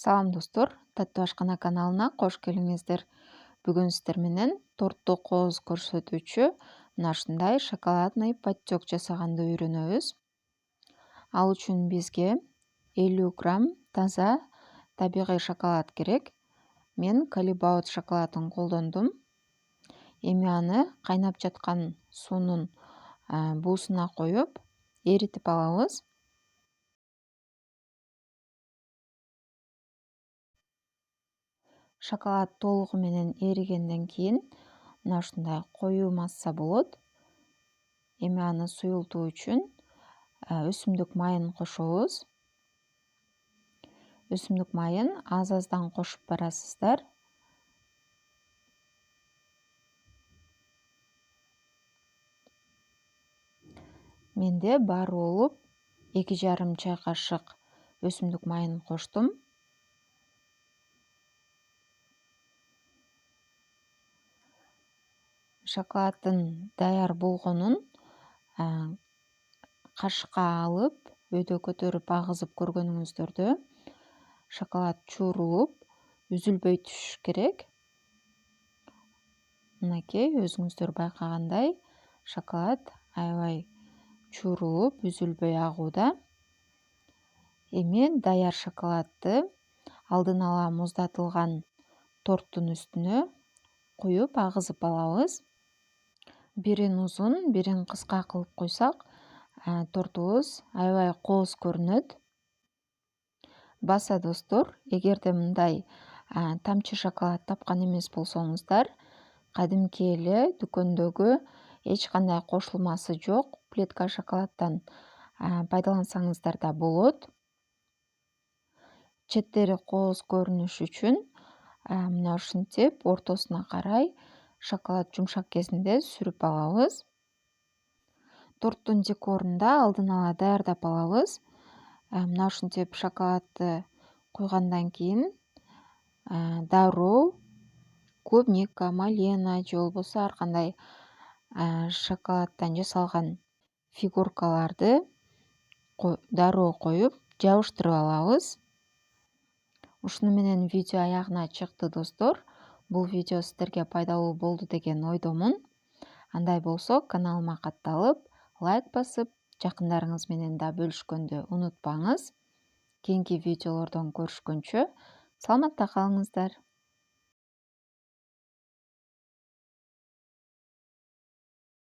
Салам достор, Таттуу ашкана каналына кош келиңиздер. Бүгүн сиздер менен тортту кооз көрсөтүүчү мына ушундай шоколадный патёк жасаганды үйрөнөбүз. Ал үчүн бизге 50 грамм таза табигый шоколад керек. Мен Калибаут шоколадын колдондум. Эми аны кайнап жаткан суунун буусуна коюп, эритип алабыз. Шоколад толугу менен эригенден кийин мына ушундай коюу масса болот. Эми аны суюлтуу үчүн өсүмдүк майын кошобуз. Өсүмдүк майын аз-аздан кошуп барасыздар. Менде баары болуп 2,5 чай кашык өсүмдүк майын коштум. Шоколаддын даяр болгонун кашыкка алып, өйдө көтөрүп агызып көргөнүңүздөрдө шоколад чуурулуп, үзүлбөй түшүш керек. Мынакей өзүңүздөр байкагандай шоколад аябай чуурулуп, үзүлбөй агууда. Эми даяр шоколадды алдын ала муздатылган торттун үстүнө куюп агызып алабыз. Бирин узун, бирин кыска кылып койсок, тортубуз аябай кооз көрүнөт. Баса достор, эгерде мындай тамчы шоколад тапкан эмес болсоңуздар, кадимки эле дүкөндөгү эч кандай кошулмасы жок плитка шоколаддан пайдалансаңыздар да болот. Четтери кооз көрүнүш үчүн мына ушинтип ортосуна карай шоколад жумшак кезинде сүрүп алабыз. Торттун декорун да алдын ала даярдап алабыз. Мына ушинтип шоколадды куйгандан кийин дароо клубника, малена же болбосо ар кандай шоколаддан жасалган фигуркаларды дароо коюп жабыштырып алабыз. Ушуну менен видео аягына чыкты достор. Бул видео сиздерге пайдалуу болду деген ойдомун. Андай болсо каналыма катталып, лайк басып, жакындарыңыз менен да бөлүшкөндү унутпаңыз. Кийинки видеолордон көрүшкөнчө саламатта калыңыздар.